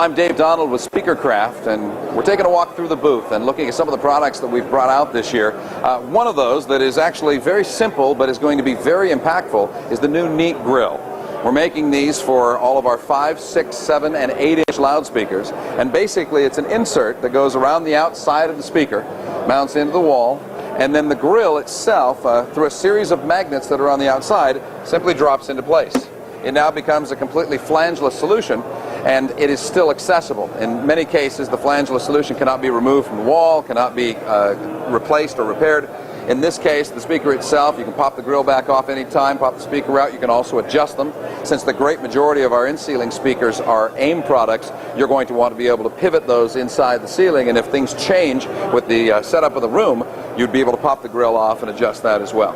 I'm Dave Donald with Speakercraft, and we're taking a walk through the booth and looking at some of the products that we've brought out this year. One of those that is actually very simple but is going to be very impactful is the new neat Grille. We're making these for all of our 5, 6, 7, and 8-inch loudspeakers, and basically it's an insert that goes around the outside of the speaker, mounts into the wall, and then the Grille itself, through a series of magnets that are on the outside, simply drops into place. It now becomes a completely flangeless solution, and it is still accessible. In many cases, the flangeless solution cannot be removed from the wall, cannot be replaced or repaired. In this case, the speaker itself, you can pop the Grille back off anytime, pop the speaker out. You can also adjust them. Since the great majority of our in-ceiling speakers are AIM products, you're going to want to be able to pivot those inside the ceiling, and if things change with the setup of the room, you'd be able to pop the Grille off and adjust that as well.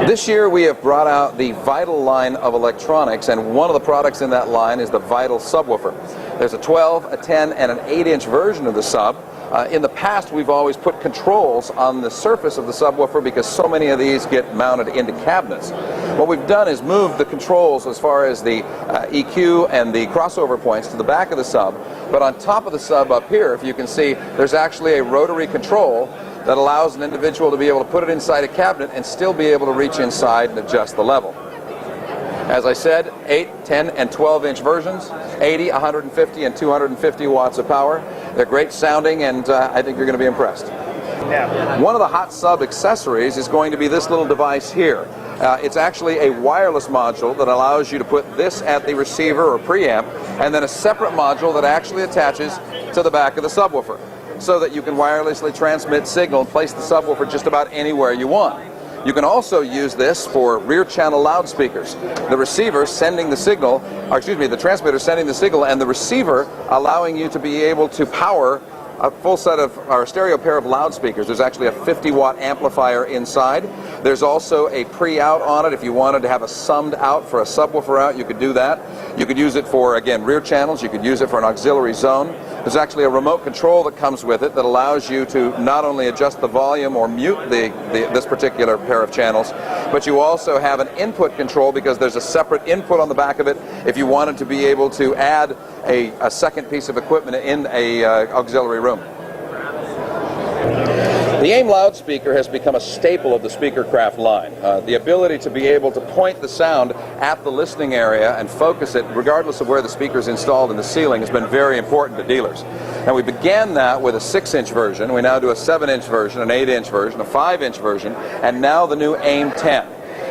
This year we have brought out the Vital line of electronics, and one of the products in that line is the Vital Subwoofer. There's a 12, a 10, and an 8-inch version of the sub. In the past, we've always put controls on the surface of the subwoofer because so many of these get mounted into cabinets. What we've done is move the controls as far as the EQ and the crossover points to the back of the sub, but on top of the sub up here, if you can see, there's actually a rotary control that allows an individual to be able to put it inside a cabinet and still be able to reach inside and adjust the level. As I said, 8, 10, and 12-inch versions, 80, 150, and 250 watts of power. They're great sounding, and I think you're going to be impressed. Yeah. One of the hot sub accessories is going to be this little device here. It's actually a wireless module that allows you to put this at the receiver or preamp, and then a separate module that actually attaches to the back of the subwoofer, so that you can wirelessly transmit signal and place the subwoofer just about anywhere you want. You can also use this for rear channel loudspeakers. The receiver sending the signal, or excuse me, the transmitter sending the signal, and the receiver allowing you to be able to power a full set of, or a stereo pair of loudspeakers. There's actually a 50-watt amplifier inside. There's also a pre-out on it. If you wanted to have a summed out for a subwoofer out, you could do that. You could use it for, again, rear channels. You could use it for an auxiliary zone. There's actually a remote control that comes with it that allows you to not only adjust the volume or mute this particular pair of channels, but you also have an input control because there's a separate input on the back of it if you wanted to be able to add a second piece of equipment in a auxiliary room. The AIM loudspeaker has become a staple of the Speakercraft line. The ability to be able to point the sound at the listening area and focus it regardless of where the speaker is installed in the ceiling has been very important to dealers. And we began that with a 6-inch version. We now do a 7-inch version, an 8-inch version, a 5-inch version, and now the new AIM 10.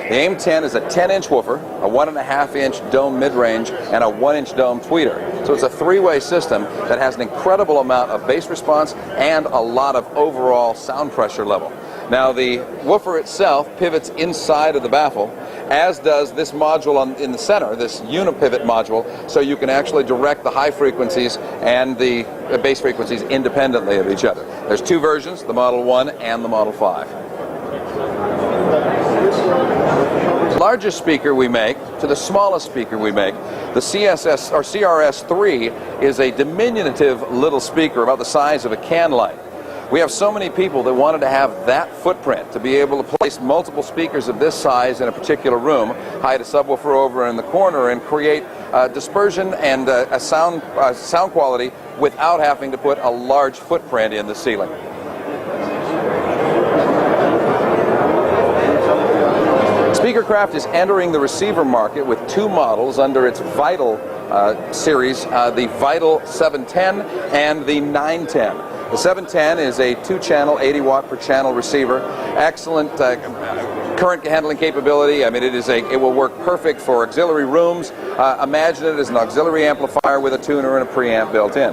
The AIM 10 is a 10-inch woofer, a 1.5-inch dome mid-range, and a 1-inch dome tweeter. So it's a three-way system that has an incredible amount of bass response and a lot of overall sound pressure level. Now the woofer itself pivots inside of the baffle, as does this module in the center, this unipivot module, so you can actually direct the high frequencies and the bass frequencies independently of each other. There's two versions, the Model 1 and the Model 5. The largest speaker we make to the smallest speaker we make, the CRS-3 is a diminutive little speaker about the size of a can light. We have so many people that wanted to have that footprint to be able to place multiple speakers of this size in a particular room, hide a subwoofer over in the corner, and create dispersion and a sound quality without having to put a large footprint in the ceiling. Speakercraft is entering the receiver market with two models under its Vital series, the Vital 710 and the 910. The 710 is a 2-channel, 80-watt per channel receiver. Excellent current handling capability. I mean, it will work perfect for auxiliary rooms. Imagine it as an auxiliary amplifier with a tuner and a preamp built in.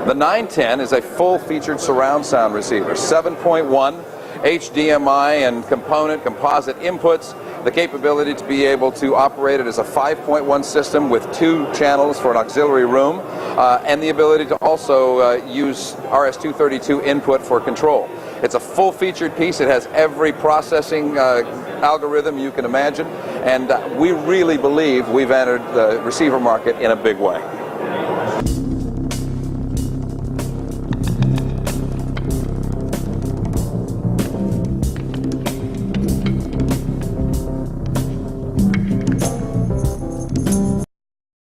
The 910 is a full-featured surround sound receiver, 7.1 HDMI and composite inputs, the capability to be able to operate it as a 5.1 system with 2 channels for an auxiliary room, and the ability to also use RS-232 input for control. It's a full-featured piece. It has every processing algorithm you can imagine, and we really believe we've entered the receiver market in a big way.